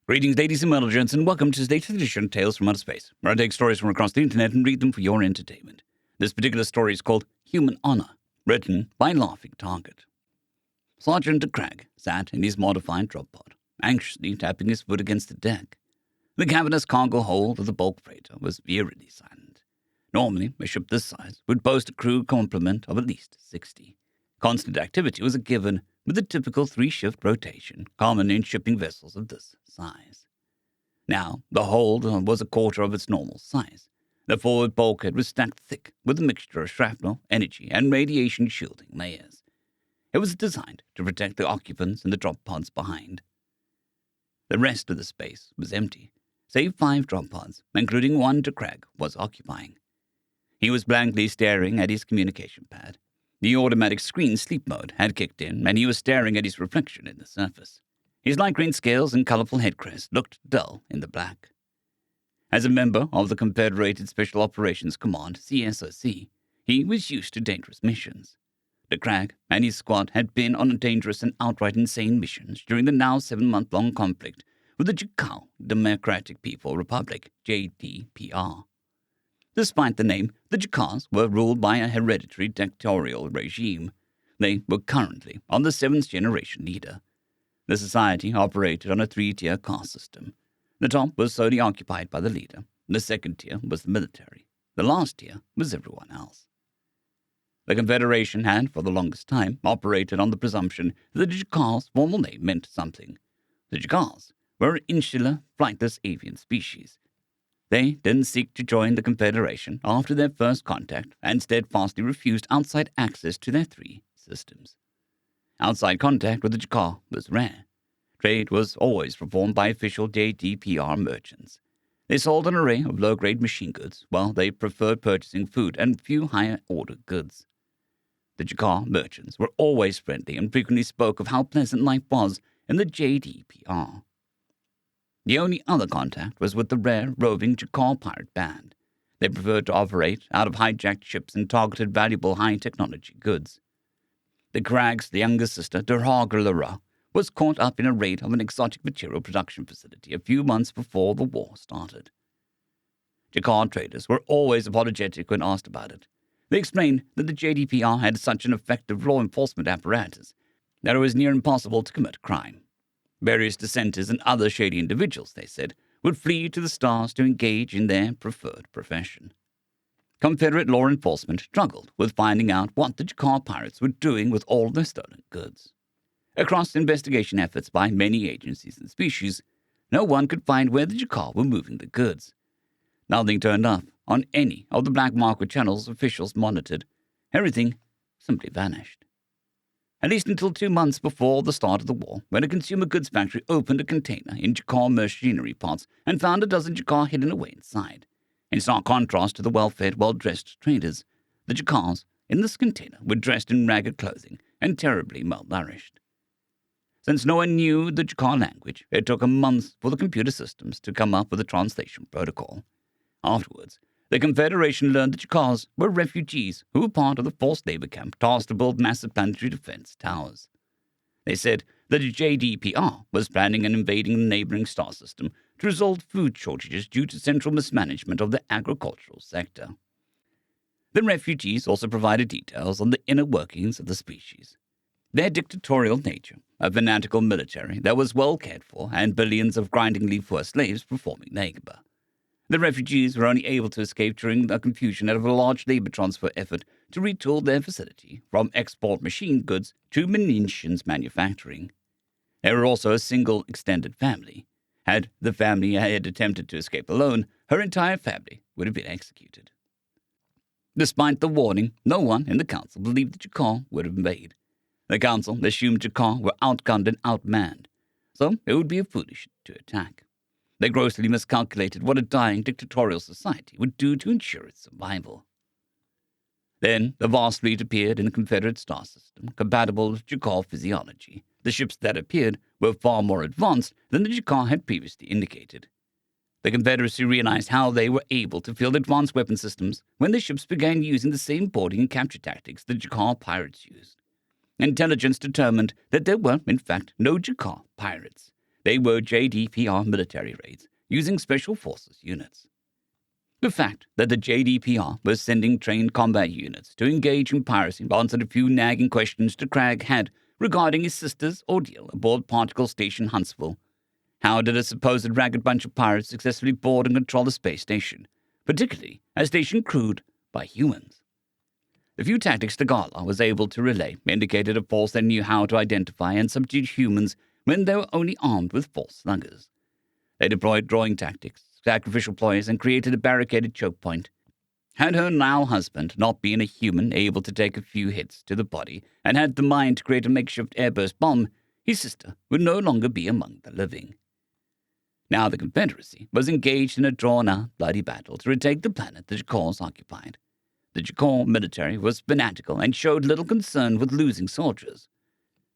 Greetings, ladies and gents, and welcome to today's edition of Tales from Outer Space, where I take stories from across the internet and read them for your entertainment. This particular story is called Human Honor, written by Laughing Target. Sergeant Cragg sat in his modified drop pod, anxiously tapping his foot against the deck. The cavernous cargo hold of the bulk freighter was eerily silent. Normally, a ship this size would boast a crew complement of at least 60. Constant activity was a given, with the typical 3-shift rotation common in shipping vessels of this size. Now, the hold was a quarter of its normal size. The forward bulkhead was stacked thick with a mixture of shrapnel, energy, and radiation shielding layers. It was designed to protect the occupants in the drop pods behind. The rest of the space was empty, save 5 drop pods, including one Cragg was occupying. He was blankly staring at his communication pad. The automatic screen sleep mode had kicked in, and he was staring at his reflection in the surface. His light green scales and colorful head crest looked dull in the black. As a member of the Confederated Special Operations Command, CSOC, he was used to dangerous missions. Cragg and his squad had been on dangerous and outright insane missions during the now 7-month-long conflict with the Jakal Democratic People Republic, JDPR. Despite the name, the Jakars were ruled by a hereditary dictatorial regime. They were currently on the 7th-generation leader. The society operated on a 3-tier caste system. The top was solely occupied by the leader. The second tier was the military. The last tier was everyone else. The Confederation had, for the longest time, operated on the presumption that the Jakars' formal name meant something. The Jakars were an insular, flightless avian species. They didn't seek to join the Confederation after their first contact and steadfastly refused outside access to their 3 systems. Outside contact with the Jakar was rare. Trade was always performed by official JDPR merchants. They sold an array of low-grade machine goods, while they preferred purchasing food and few higher-order goods. The Jakar merchants were always friendly and frequently spoke of how pleasant life was in the JDPR. The only other contact was with the rare, roving Jakar pirate band. They preferred to operate out of hijacked ships and targeted valuable high-technology goods. The Crag's younger sister, Durhagalura, was caught up in a raid of an exotic material production facility a few months before the war started. Jakar traders were always apologetic when asked about it. They explained that the JDPR had such an effective law enforcement apparatus that it was near impossible to commit crime. Various dissenters and other shady individuals, they said, would flee to the stars to engage in their preferred profession. Confederate law enforcement struggled with finding out what the Jakar pirates were doing with all their stolen goods. Across investigation efforts by many agencies and species, no one could find where the Jakar were moving the goods. Nothing turned up on any of the black market channels officials monitored. Everything simply vanished. At least until 2 months before the start of the war, when a consumer goods factory opened a container in Jakar machinery parts and found a dozen Jakar hidden away inside. In stark contrast to the well-fed, well-dressed traders, the Jakars in this container were dressed in ragged clothing and terribly malnourished. Since no one knew the Jakar language, it took a month for the computer systems to come up with a translation protocol. Afterwards, the Confederation learned the Jakars were refugees who were part of the forced labor camp tasked to build massive planetary defense towers. They said that the JDPR was planning on invading the neighboring star system to resolve food shortages due to central mismanagement of the agricultural sector. The refugees also provided details on the inner workings of the species. Their dictatorial nature, a fanatical military that was well cared for, and billions of grindingly poor slaves performing labor. The refugees were only able to escape during the confusion out of a large labor transfer effort to retool their facility from export machine goods to munitions manufacturing. They were also a single extended family. Had the family had attempted to escape alone, her entire family would have been executed. Despite the warning, no one in the council believed that Jakar would invade. The council assumed Jakar were outgunned and outmanned, so it would be foolish to attack. They grossly miscalculated what a dying dictatorial society would do to ensure its survival. Then the vast fleet appeared in the Confederate star system, compatible with Jakar physiology. The ships that appeared were far more advanced than the Jakar had previously indicated. The Confederacy realized how they were able to field advanced weapon systems when the ships began using the same boarding and capture tactics the Jakar pirates used. Intelligence determined that there were, in fact, no Jakar pirates. They were JDPR military raids using Special Forces units. The fact that the JDPR was sending trained combat units to engage in piracy answered a few nagging questions Cragg had regarding his sister's ordeal aboard Particle Station Huntsville. How did a supposed ragged bunch of pirates successfully board and control the space station, particularly a station crewed by humans? The few tactics Tagala was able to relay indicated a force that knew how to identify and subdue humans when they were only armed with false sluggers. They deployed drawing tactics, sacrificial ploys, and created a barricaded choke point. Had her now husband not been a human able to take a few hits to the body and had the mind to create a makeshift airburst bomb, his sister would no longer be among the living. Now the Confederacy was engaged in a drawn-out, bloody battle to retake the planet the Jakors occupied. The Jakor military was fanatical and showed little concern with losing soldiers.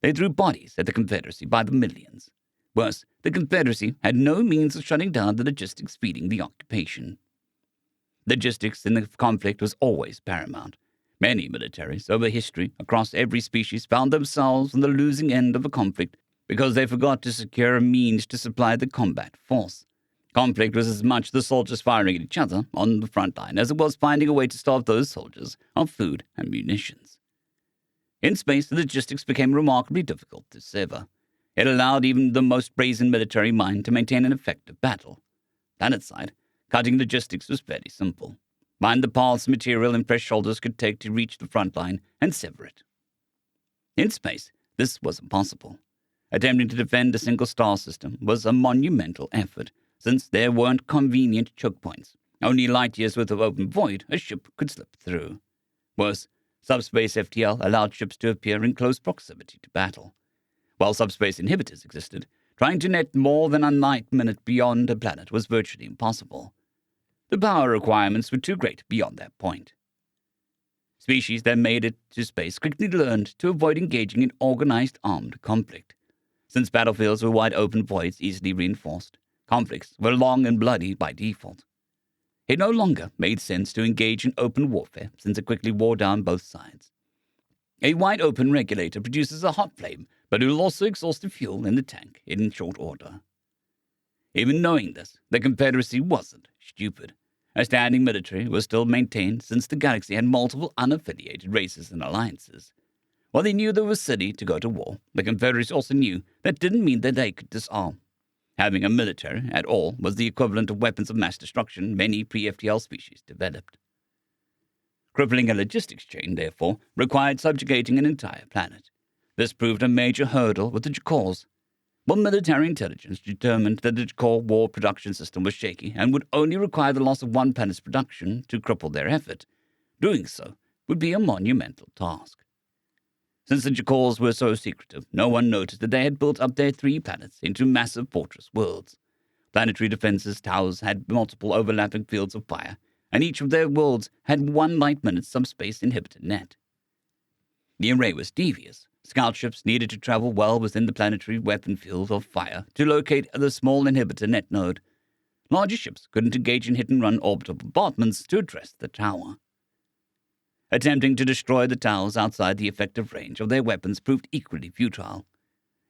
They threw bodies at the Confederacy by the millions. Worse, the Confederacy had no means of shutting down the logistics feeding the occupation. Logistics in the conflict was always paramount. Many militaries over history across every species found themselves on the losing end of a conflict because they forgot to secure a means to supply the combat force. Conflict was as much the soldiers firing at each other on the front line as it was finding a way to starve those soldiers of food and munitions. In space, the logistics became remarkably difficult to sever. It allowed even the most brazen military mind to maintain an effective battle. Planetside, cutting logistics was fairly simple. Find the paths material and fresh soldiers could take to reach the front line and sever it. In space, this was impossible. Attempting to defend a single star system was a monumental effort, since there weren't convenient choke points. Only light years worth of open void a ship could slip through. Worse, subspace FTL allowed ships to appear in close proximity to battle. While subspace inhibitors existed, trying to net more than a light minute beyond a planet was virtually impossible. The power requirements were too great beyond that point. Species that made it to space quickly learned to avoid engaging in organized armed conflict. Since battlefields were wide open voids easily reinforced, conflicts were long and bloody by default. It no longer made sense to engage in open warfare since it quickly wore down both sides. A wide-open regulator produces a hot flame, but it will also exhaust the fuel in the tank in short order. Even knowing this, the Confederacy wasn't stupid. A standing military was still maintained since the galaxy had multiple unaffiliated races and alliances. While they knew they were silly to go to war, the Confederacy also knew that didn't mean that they could disarm. Having a military at all was the equivalent of weapons of mass destruction many pre-FTL species developed. Crippling a logistics chain, therefore, required subjugating an entire planet. This proved a major hurdle with the Jakors. While military intelligence determined that the Jakor war production system was shaky and would only require the loss of one planet's production to cripple their effort, doing so would be a monumental task. Since the Jakors were so secretive, no one noticed that they had built up their 3 planets into massive fortress worlds. Planetary defenses towers had multiple overlapping fields of fire, and each of their worlds had 1 light-minute subspace inhibitor net. The array was devious. Scout ships needed to travel well within the planetary weapon field of fire to locate the small inhibitor net node. Larger ships couldn't engage in hit-and-run orbital bombardments to address the tower. Attempting to destroy the towers outside the effective range of their weapons proved equally futile.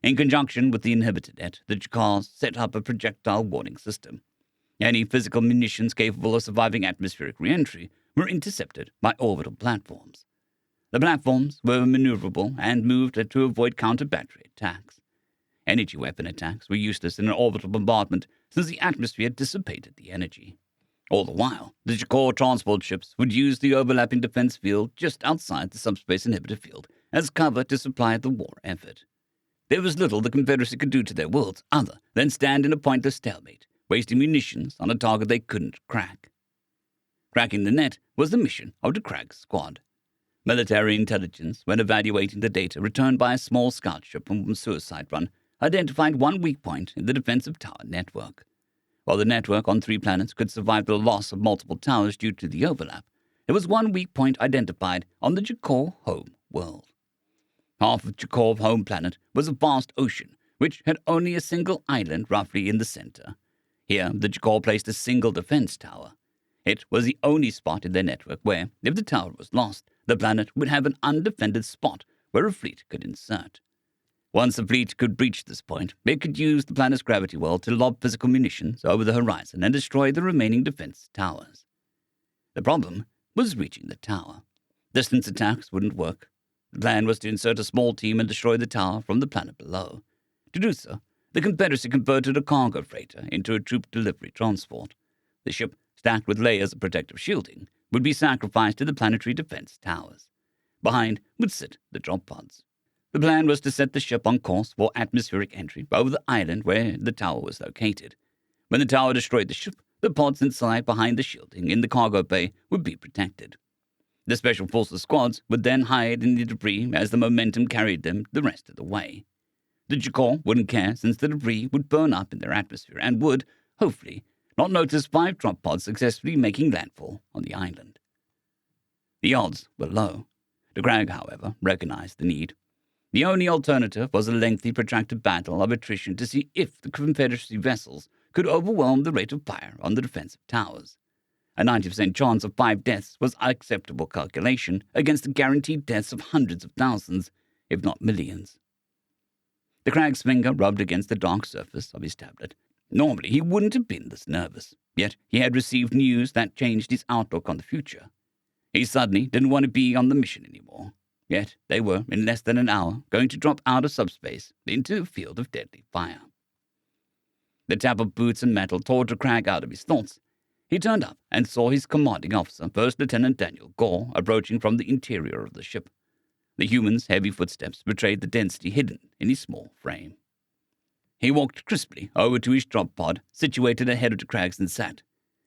In conjunction with the inhibitor net, the Jakars set up a projectile warning system. Any physical munitions capable of surviving atmospheric re-entry were intercepted by orbital platforms. The platforms were maneuverable and moved to avoid counter-battery attacks. Energy weapon attacks were useless in an orbital bombardment since the atmosphere dissipated the energy. All the while, the Jakor transport ships would use the overlapping defense field just outside the subspace inhibitor field as cover to supply the war effort. There was little the Confederacy could do to their worlds other than stand in a pointless stalemate, wasting munitions on a target they couldn't crack. Cracking the net was the mission of the Cragg squad. Military intelligence, when evaluating the data returned by a small scout ship from Suicide Run, identified one weak point in the defensive tower network. While the network on 3 planets could survive the loss of multiple towers due to the overlap, there was one weak point identified on the Jakor home world. Half of Jakor's home planet was a vast ocean, which had only a single island roughly in the center. Here, the Jakor placed a single defense tower. It was the only spot in their network where, if the tower was lost, the planet would have an undefended spot where a fleet could insert. Once the fleet could breach this point, it could use the planet's gravity well to lob physical munitions over the horizon and destroy the remaining defense towers. The problem was reaching the tower. Distance attacks wouldn't work. The plan was to insert a small team and destroy the tower from the planet below. To do so, the Confederacy converted a cargo freighter into a troop delivery transport. The ship, stacked with layers of protective shielding, would be sacrificed to the planetary defense towers. Behind would sit the drop pods. The plan was to set the ship on course for atmospheric entry over the island where the tower was located. When the tower destroyed the ship, the pods inside behind the shielding in the cargo bay would be protected. The Special Forces squads would then hide in the debris as the momentum carried them the rest of the way. The Jakor wouldn't care since the debris would burn up in their atmosphere and would, hopefully, not notice 5 drop pods successfully making landfall on the island. The odds were low. De Greg, however, recognized the need. The only alternative was a lengthy, protracted battle of attrition to see if the Confederacy vessels could overwhelm the rate of fire on the defensive towers. A 90% chance of 5 deaths was an acceptable calculation against the guaranteed deaths of hundreds of thousands, if not millions. De Crag's finger rubbed against the dark surface of his tablet. Normally, he wouldn't have been this nervous, yet he had received news that changed his outlook on the future. He suddenly didn't want to be on the mission anymore. Yet they were, in less than an hour, going to drop out of subspace into a field of deadly fire. The tap of boots and metal tore De Crag out of his thoughts. He turned up and saw his commanding officer, First Lieutenant Daniel Gore, approaching from the interior of the ship. The human's heavy footsteps betrayed the density hidden in his small frame. He walked crisply over to his drop pod, situated ahead of De Crag's, and sat.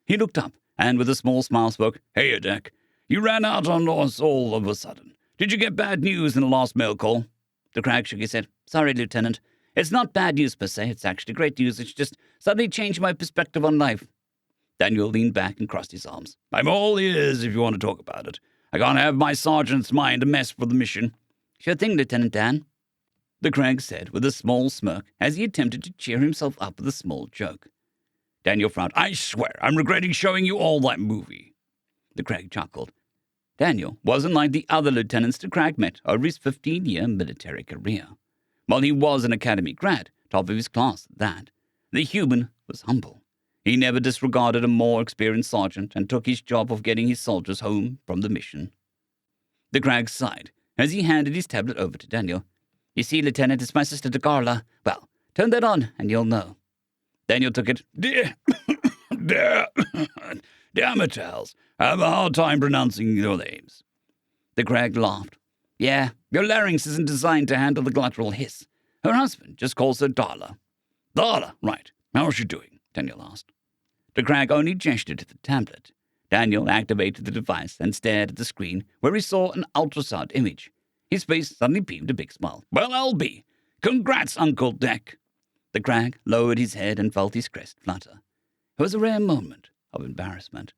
He looked up, and with a small smile spoke, "Hey, Deck, you ran out on us all of a sudden. Did you get bad news in the last mail call?" De Crag shook his head. "Sorry, Lieutenant. It's not bad news per se. It's actually great news. It's just suddenly changed my perspective on life." Daniel leaned back and crossed his arms. "I'm all ears if you want to talk about it. I can't have my sergeant's mind a mess for the mission." "Sure thing, Lieutenant Dan," De Crag said with a small smirk as he attempted to cheer himself up with a small joke. Daniel frowned. "I swear, I'm regretting showing you all that movie." De Crag chuckled. Daniel wasn't like the other lieutenants De Crag met over his 15-year military career. While he was an academy grad, top of his class at that, the human was humble. He never disregarded a more experienced sergeant and took his job of getting his soldiers home from the mission. De Crag sighed as he handed his tablet over to Daniel. "You see, Lieutenant, it's my sister DeGarla. Well, turn that on and you'll know." Daniel took it. Damn it, Charles. I have a hard time pronouncing your names." De Crag laughed. "Yeah, your larynx isn't designed to handle the glottal hiss. Her husband just calls her Darla." "Darla, right. How's she doing?" Daniel asked. De Crag only gestured to the tablet. Daniel activated the device and stared at the screen where he saw an ultrasound image. His face suddenly beamed a big smile. "Well, I'll be. Congrats, Uncle Deck." De Crag lowered his head and felt his crest flutter. It was a rare moment of embarrassment.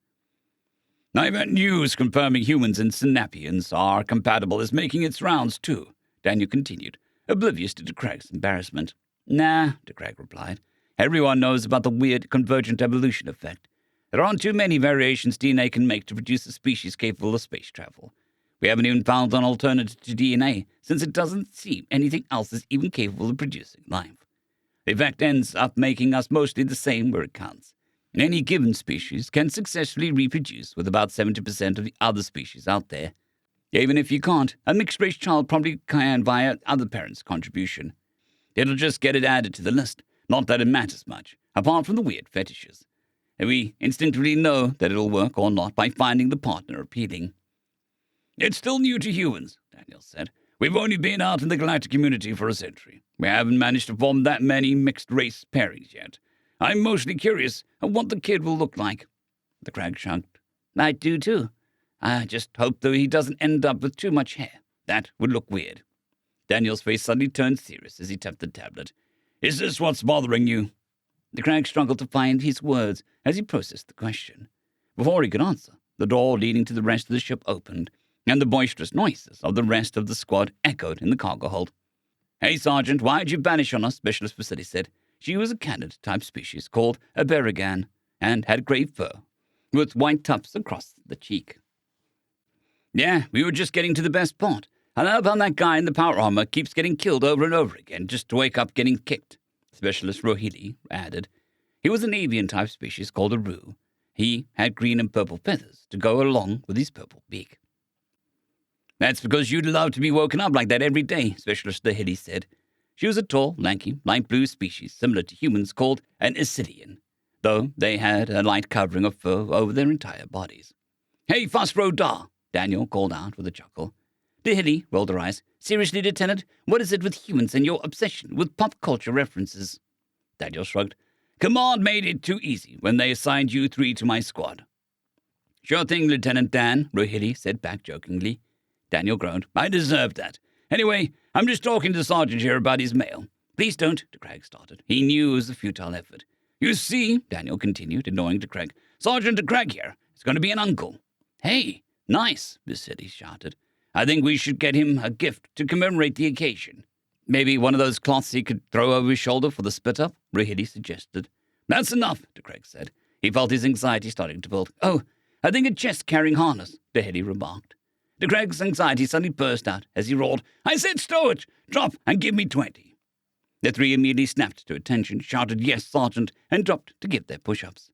"I've had news confirming humans and Synapians are compatible is making its rounds, too," Daniel continued, oblivious to De Crag's embarrassment. "Nah," De Crag replied. "Everyone knows about the weird convergent evolution effect. There aren't too many variations DNA can make to produce a species capable of space travel. We haven't even found an alternative to DNA, since it doesn't seem anything else is even capable of producing life. The effect ends up making us mostly the same where it counts. Any given species can successfully reproduce with about 70% of the other species out there. Even if you can't, a mixed-race child probably can via other parents' contribution. It'll just get it added to the list, not that it matters much, apart from the weird fetishes. And we instinctively know that it'll work or not by finding the partner appealing." "It's still new to humans," Daniel said. "We've only been out in the galactic community for a century. We haven't managed to form that many mixed-race pairings yet. I'm mostly curious of what the kid will look like." De Crag shrugged. "I do, too. I just hope, though, he doesn't end up with too much hair. That would look weird." Daniel's face suddenly turned serious as he tapped the tablet. "Is this what's bothering you?" De Crag struggled to find his words as he processed the question. Before he could answer, the door leading to the rest of the ship opened, and the boisterous noises of the rest of the squad echoed in the cargo hold. "Hey, Sergeant, why'd you vanish on us?" Specialist Facility said. She was a Canid-type species called a Berigan and had grey fur, with white tufts across the cheek. "Yeah, we were just getting to the best part. I love how that guy in the power armor keeps getting killed over and over again just to wake up getting kicked, Specialist Rohili added. He was an avian-type species called a roo. He had green and purple feathers to go along with his purple beak. That's because you'd love to be woken up like that every day, Specialist Rohili said. She was a tall, lanky, light blue species similar to humans called an Isidian, though they had a light covering of fur over their entire bodies. Hey, Fosro Da! Daniel called out with a chuckle. Dihili rolled her eyes. Seriously, Lieutenant, what is it with humans and your obsession with pop culture references? Daniel shrugged. Command made it too easy when they assigned you three to my squad. Sure thing, Lieutenant Dan, Rohili said back jokingly. Daniel groaned. I deserved that. Anyway, I'm just talking to the sergeant here about his mail. Please don't, DeCraig started. He knew it was a futile effort. You see, Daniel continued, ignoring DeCraig. Sergeant DeCraig here. It's going to be an uncle. Hey, nice, Miss City shouted. I think we should get him a gift to commemorate the occasion. Maybe one of those cloths he could throw over his shoulder for the split-up, Rohili suggested. That's enough, DeCraig said. He felt his anxiety starting to build. Oh, I think a chest-carrying harness, Rohili remarked. DeCraig's anxiety suddenly burst out as he roared, I said stow it! Drop and give me 20. The three immediately snapped to attention, shouted, Yes, Sergeant, and dropped to give their push-ups.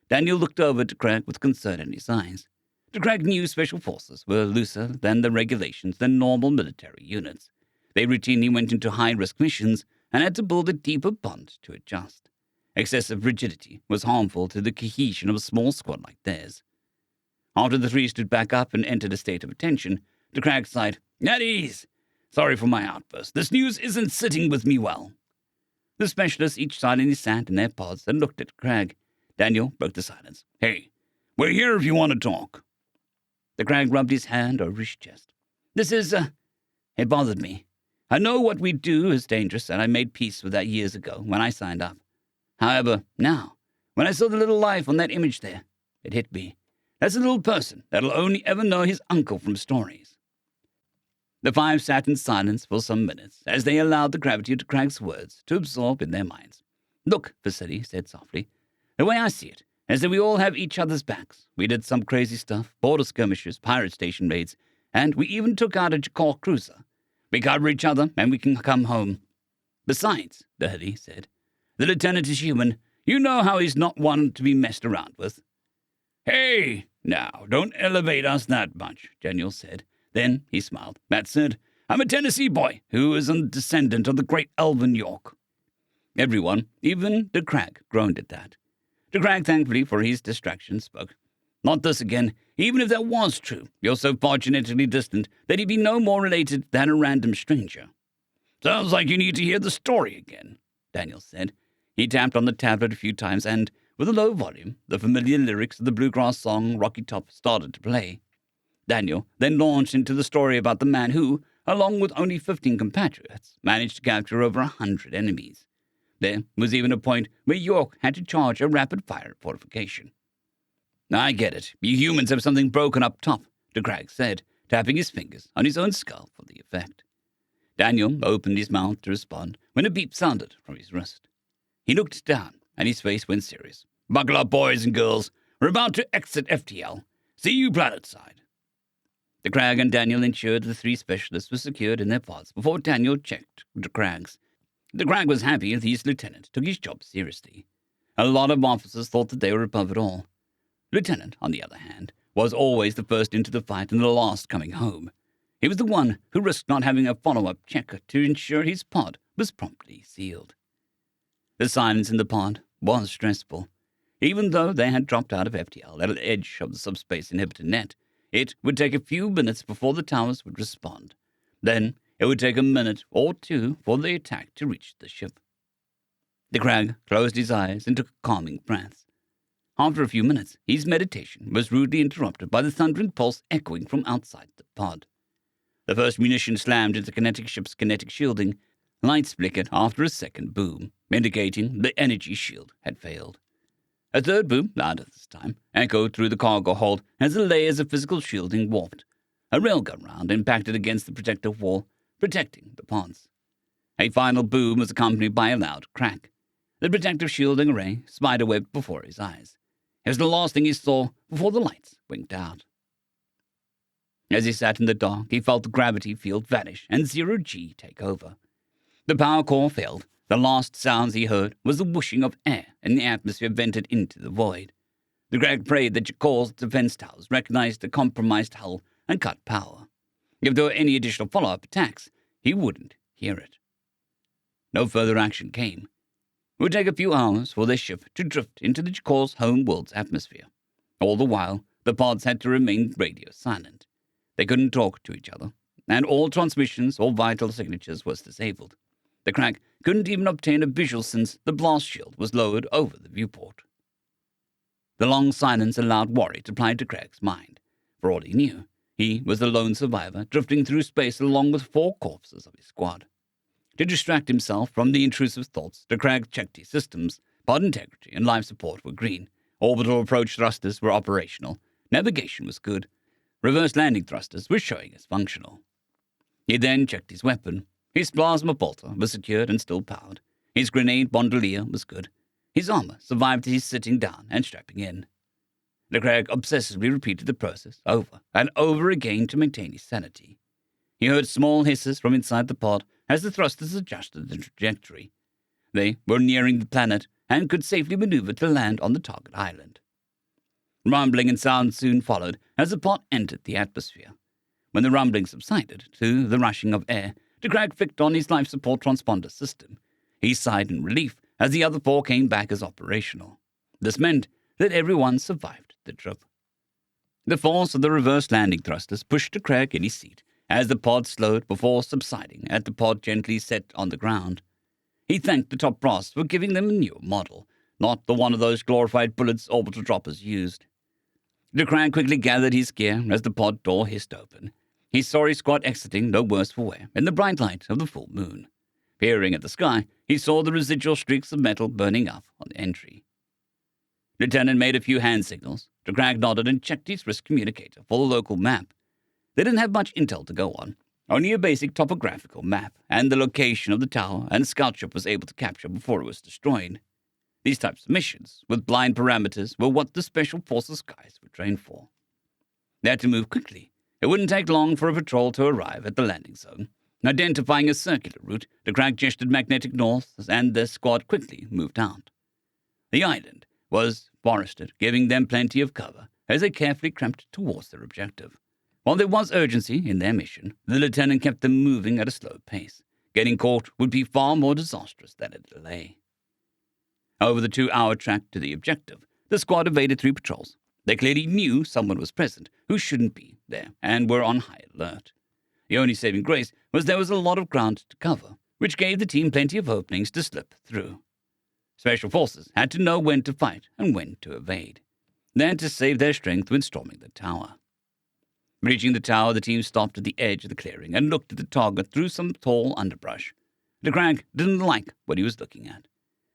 Daniel looked over at DeCraig with concern in his eyes. DeCraig knew special forces were looser than the regulations than normal military units. They routinely went into high-risk missions and had to build a deeper bond to adjust. Excessive rigidity was harmful to the cohesion of a small squad like theirs. After the three stood back up and entered a state of attention, DeCraig sighed, At ease. Sorry for my outburst. This news isn't sitting with me well. The specialists each silently sat in their pods and looked at DeCraig. Daniel broke the silence. Hey, we're here if you want to talk. DeCraig rubbed his hand over his chest. This is, it bothered me. I know what we do is dangerous, and I made peace with that years ago when I signed up. However, now, when I saw the little life on that image there, it hit me. That's a little person that'll only ever know his uncle from stories. The five sat in silence for some minutes as they allowed the gravity of DeCraig's words to absorb in their minds. Look, Vasily said softly, the way I see it is that we all have each other's backs. We did some crazy stuff, border skirmishes, pirate station raids, and we even took out a Jakar cruiser. We cover each other, and we can come home. Besides, Dahili said, the lieutenant is human. You know how he's not one to be messed around with. Hey, now, don't elevate us that much, Daniel said. Then he smiled. Matt said, I'm a Tennessee boy who is a descendant of the great Elvin York. Everyone, even DeCraig, groaned at that. DeCraig, thankfully for his distraction, spoke. Not this again. Even if that was true, you're so far genetically distant that he'd be no more related than a random stranger. Sounds like you need to hear the story again, Daniel said. He tapped on the tablet a few times and, with a low volume, the familiar lyrics of the bluegrass song Rocky Top started to play. Daniel then launched into the story about the man who, along with only 15 compatriots, managed to capture over 100 enemies. There was even a point where York had to charge a rapid-fire fortification. I get it. You humans have something broken up top, DeCraig said, tapping his fingers on his own skull for the effect. Daniel opened his mouth to respond when a beep sounded from his wrist. He looked down, and his face went serious. Buckle up, boys and girls. We're about to exit FTL. See you planetside. DeCraig and Daniel ensured the three specialists were secured in their pods before Daniel checked DeCraig's. DeCraig was happy that his lieutenant took his job seriously. A lot of officers thought that they were above it all. Lieutenant, on the other hand, was always the first into the fight and the last coming home. He was the one who risked not having a follow-up checker to ensure his pod was promptly sealed. The silence in the pod was stressful. Even though they had dropped out of FTL at the edge of the subspace inhibitor net, it would take a few minutes before the towers would respond. Then it would take a minute or two for the attack to reach the ship. DeCraig closed his eyes and took a calming breath. After a few minutes, his meditation was rudely interrupted by the thundering pulse echoing from outside the pod. The first munition slammed into the kinetic ship's kinetic shielding. Lights flickered after a second boom, indicating the energy shield had failed. A third boom, louder this time, echoed through the cargo hold as the layers of physical shielding warped. A railgun round impacted against the protective wall, protecting the pods. A final boom was accompanied by a loud crack. The protective shielding array spiderwebbed before his eyes. It was the last thing he saw before the lights winked out. As he sat in the dark, he felt the gravity field vanish and zero-G take over. The power core failed. The last sounds he heard was the whooshing of air, and the atmosphere vented into the void. The Greg prayed that Jakal's defense towers recognized the compromised hull and cut power. If there were any additional follow-up attacks, he wouldn't hear it. No further action came. It would take a few hours for their ship to drift into the Jakal's home world's atmosphere. All the while, the pods had to remain radio silent. They couldn't talk to each other, and all transmissions or vital signatures was disabled. The Crag couldn't even obtain a visual since the blast shield was lowered over the viewport. The long silence allowed worry to ply to Craig's mind. For all he knew, he was the lone survivor drifting through space along with 4 corpses of his squad. To distract himself from the intrusive thoughts, the Crag checked his systems. Pod integrity and life support were green. Orbital approach thrusters were operational. Navigation was good. Reverse landing thrusters were showing as functional. He then checked his weapon. His plasma bolter was secured and still powered. His grenade bandolier was good. His armor survived his sitting down and strapping in. The Crag obsessively repeated the process over and over again to maintain his sanity. He heard small hisses from inside the pod as the thrusters adjusted the trajectory. They were nearing the planet and could safely maneuver to land on the target island. Rumbling and sound soon followed as the pod entered the atmosphere. When the rumbling subsided to the rushing of air, the Crag flicked on his life support transponder system. He sighed in relief as the other 4 came back as operational. This meant that everyone survived the trip. The force of the reverse landing thrusters pushed the Crag in his seat as the pod slowed before subsiding as the pod gently set on the ground. He thanked the top brass for giving them a newer model, not the one of those glorified bullets orbital droppers used. The Crag quickly gathered his gear as the pod door hissed open. He saw his squad exiting, no worse for wear, in the bright light of the full moon. Peering at the sky, he saw the residual streaks of metal burning up on the entry. Lieutenant made a few hand signals. The Crag nodded and checked his wrist communicator for the local map. They didn't have much intel to go on, only a basic topographical map and the location of the tower and scout ship was able to capture before it was destroyed. These types of missions, with blind parameters, were what the Special Forces guys were trained for. They had to move quickly. It wouldn't take long for a patrol to arrive at the landing zone. Identifying a circular route, the Crag gestured magnetic north and their squad quickly moved out. The island was forested, giving them plenty of cover as they carefully crept towards their objective. While there was urgency in their mission, the lieutenant kept them moving at a slow pace. Getting caught would be far more disastrous than a delay. Over the 2-hour track to the objective, the squad evaded 3 patrols. They clearly knew someone was present who shouldn't be there and were on high alert. The only saving grace was there was a lot of ground to cover, which gave the team plenty of openings to slip through. Special Forces had to know when to fight and when to evade. They had to save their strength when storming the tower. Reaching the tower, the team stopped at the edge of the clearing and looked at the target through some tall underbrush. The Crag didn't like what he was looking at.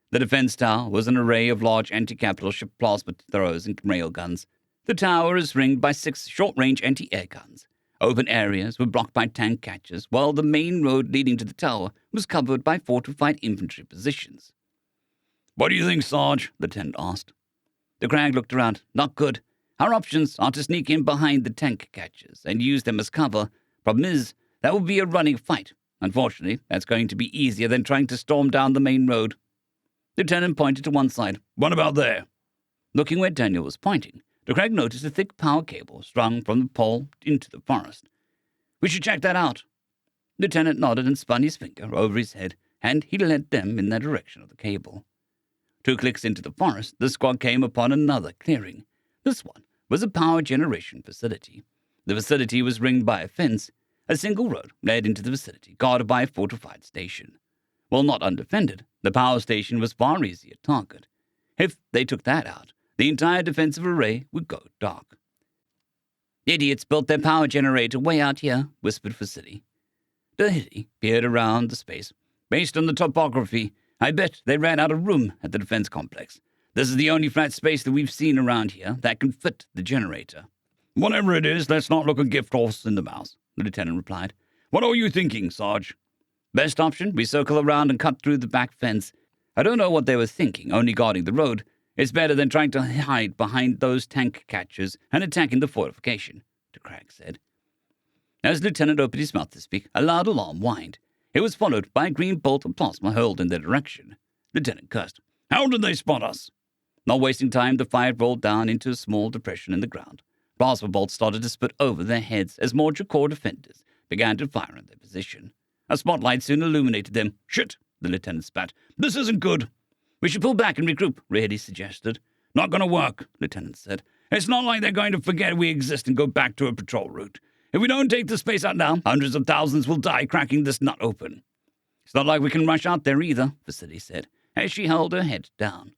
The defense tower was an array of large anti-capital ship plasma throwers and railguns. The tower is ringed by 6 short-range anti-air guns. Open areas were blocked by tank catches, while the main road leading to the tower was covered by fortified infantry positions. "What do you think, Sarge?" the lieutenant asked. The Crag looked around. "Not good. Our options are to sneak in behind the tank catches and use them as cover. Problem is, that will be a running fight. Unfortunately, that's going to be easier than trying to storm down the main road." The lieutenant pointed to one side. "What about there?" Looking where Daniel was pointing, the Crag noticed a thick power cable strung from the pole into the forest. "We should check that out." The lieutenant nodded and spun his finger over his head, and he led them in the direction of the cable. 2 clicks into the forest, the squad came upon another clearing. This one was a power generation facility. The facility was ringed by a fence. A single road led into the facility, guarded by a fortified station. While not undefended, the power station was far easier to target. If they took that out, the entire defensive array would go dark. "Idiots built their power generator way out here," whispered Vasily. The Hitty peered around the space. "Based on the topography, I bet they ran out of room at the defense complex. This is the only flat space that we've seen around here that can fit the generator." "Whatever it is, let's not look a gift horse in the mouth," the lieutenant replied. "What are you thinking, Sarge?" "Best option, we circle around and cut through the back fence. I don't know what they were thinking, only guarding the road. It's better than trying to hide behind those tank catchers and attacking the fortification," the Crag said. As the lieutenant opened his mouth to speak, a loud alarm whined. It was followed by a green bolt of plasma hurled in their direction. Lieutenant cursed. "How did they spot us?" Not wasting time, the fire rolled down into a small depression in the ground. Plasma bolts started to spit over their heads as more Jakor defenders began to fire in their position. A spotlight soon illuminated them. "Shit," the lieutenant spat. "This isn't good." "We should pull back and regroup," Rahedi suggested. "Not gonna work," Lieutenant said. "It's not like they're going to forget we exist and go back to a patrol route. If we don't take the space out now, hundreds of thousands will die cracking this nut open." "It's not like we can rush out there either," Vasily said, as she held her head down.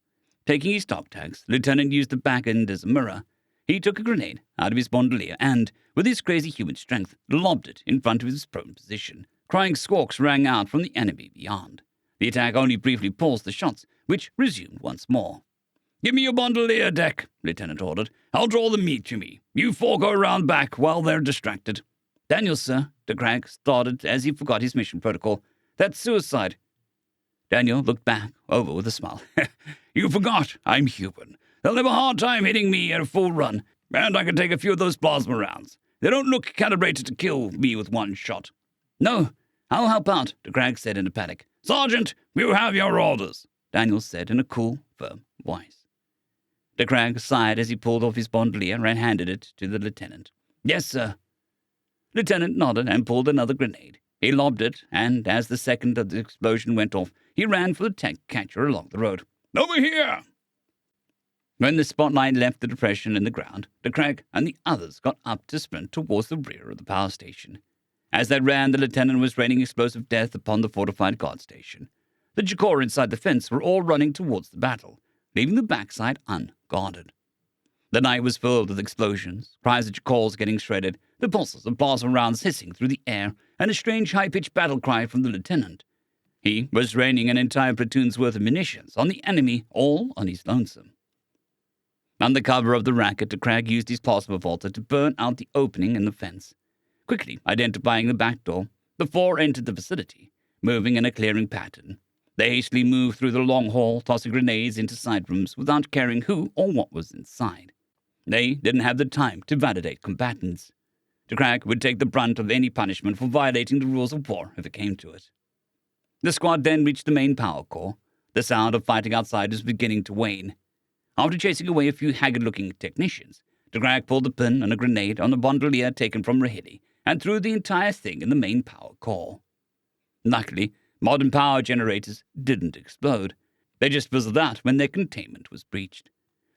Taking his stock tags, Lieutenant used the back end as a mirror. He took a grenade out of his bandolier and, with his crazy human strength, lobbed it in front of his prone position. Crying squawks rang out from the enemy beyond. The attack only briefly paused the shots, which resumed once more. "Give me your bandolier, Deck," Lieutenant ordered. "I'll draw the meat to me. You four go around back while they're distracted." "Daniel, sir," de Crag started as he forgot his mission protocol. "That's suicide." Daniel looked back over with a smile. "You forgot. I'm human. They'll have a hard time hitting me at a full run, and I can take a few of those plasma rounds. They don't look calibrated to kill me with one shot." "No, I'll help out," de Crag said in a panic. "Sergeant, you have your orders," Daniel said in a cool, firm voice. De Crag sighed as he pulled off his bandolier and handed it to the lieutenant. "Yes, sir." Lieutenant nodded and pulled another grenade. He lobbed it, and as the second of the explosion went off, he ran for the tank catcher along the road. "Over here!" When the spotlight left the depression in the ground, de Crag and the others got up to sprint towards the rear of the power station. As they ran, the lieutenant was raining explosive death upon the fortified guard station. The Jakor inside the fence were all running towards the battle, leaving the backside unguarded. The night was filled with explosions, cries of Jakors getting shredded, the pulses of plasma rounds hissing through the air, and a strange high-pitched battle cry from the lieutenant. He was raining an entire platoon's worth of munitions on the enemy, all on his lonesome. Under cover of the racket, de Crag used his plasma vaulter to burn out the opening in the fence. Quickly identifying the back door, the four entered the facility, moving in a clearing pattern. They hastily moved through the long hall, tossing grenades into side rooms without caring who or what was inside. They didn't have the time to validate combatants. De Crag would take the brunt of any punishment for violating the rules of war if it came to it. The squad then reached the main power core. The sound of fighting outside was beginning to wane. After chasing away a few haggard-looking technicians, de Crag pulled a pin and a grenade on the bandolier taken from Rahedi and threw the entire thing in the main power core. Luckily, modern power generators didn't explode. They just fizzled out when their containment was breached.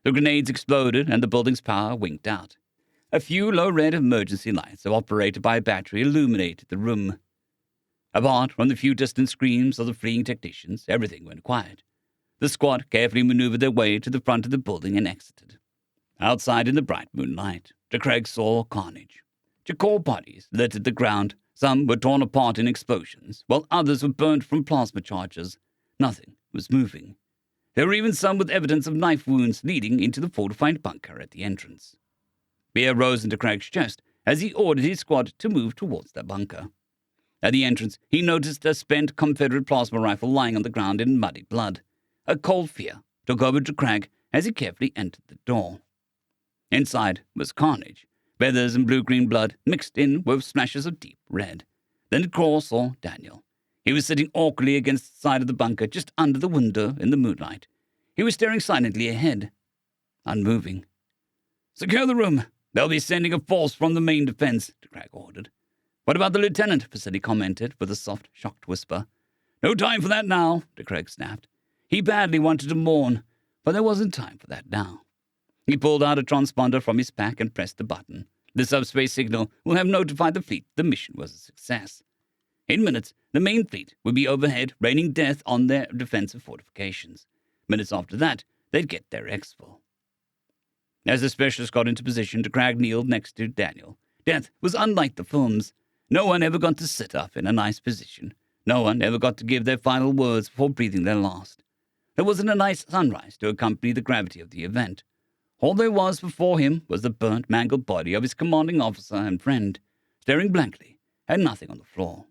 The grenades exploded and the building's power winked out. A few low-red emergency lights operated by a battery illuminated the room. Apart from the few distant screams of the fleeing technicians, everything went quiet. The squad carefully maneuvered their way to the front of the building and exited. Outside in the bright moonlight, de Crag saw carnage. Jakor bodies littered the ground. Some were torn apart in explosions, while others were burned from plasma charges. Nothing was moving. There were even some with evidence of knife wounds leading into the fortified bunker at the entrance. Fear rose in de Crag's chest as he ordered his squad to move towards the bunker. At the entrance, he noticed a spent Confederate plasma rifle lying on the ground in muddy blood. A cold fear took over de Crag as he carefully entered the door. Inside was carnage. Feathers and blue-green blood mixed in with splashes of deep red. Then Craw saw Daniel. He was sitting awkwardly against the side of the bunker just under the window in the moonlight. He was staring silently ahead, unmoving. "Secure the room. They'll be sending a force from the main defense," de Crag ordered. "What about the lieutenant?" Vasily commented with a soft, shocked whisper. "No time for that now," de Crag snapped. He badly wanted to mourn, but there wasn't time for that now. He pulled out a transponder from his pack and pressed the button. The subspace signal will have notified the fleet the mission was a success. In minutes, the main fleet would be overhead, raining death on their defensive fortifications. Minutes after that, they'd get their exfil. As the specialist got into position, de Crag kneeled next to Daniel. Death was unlike the films. No one ever got to sit up in a nice position. No one ever got to give their final words before breathing their last. There wasn't a nice sunrise to accompany the gravity of the event. All there was before him was the burnt, mangled body of his commanding officer and friend, staring blankly at nothing on the floor.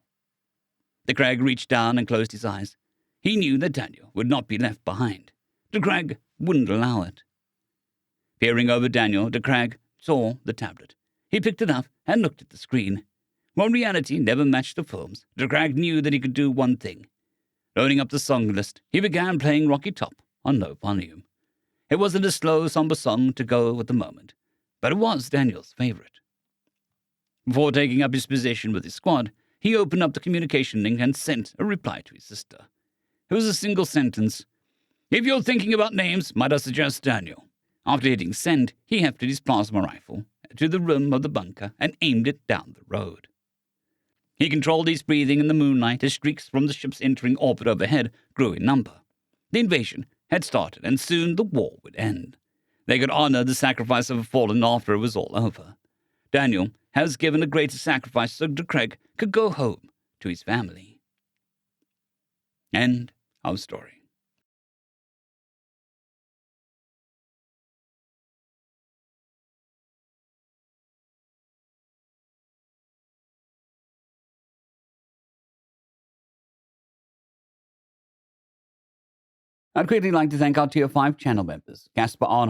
De Crag reached down and closed his eyes. He knew that Daniel would not be left behind. De Crag wouldn't allow it. Peering over Daniel, de Crag saw the tablet. He picked it up and looked at the screen. While reality never matched the films, Craig knew that he could do one thing. Loading up the song list, he began playing Rocky Top on low volume. It wasn't a slow, somber song to go with the moment, but it was Daniel's favorite. Before taking up his position with his squad, he opened up the communication link and sent a reply to his sister. It was a single sentence. "If you're thinking about names, might I suggest Daniel?" After hitting send, he hefted his plasma rifle to the rim of the bunker and aimed it down the road. He controlled his breathing in the moonlight as streaks from the ships entering orbit overhead grew in number. The invasion had started, and soon the war would end. They could honor the sacrifice of a fallen after it was all over. Daniel has given a greater sacrifice so Craig could go home to his family. End of story. I'd quickly like to thank our Tier 5 channel members, Caspar Arnold,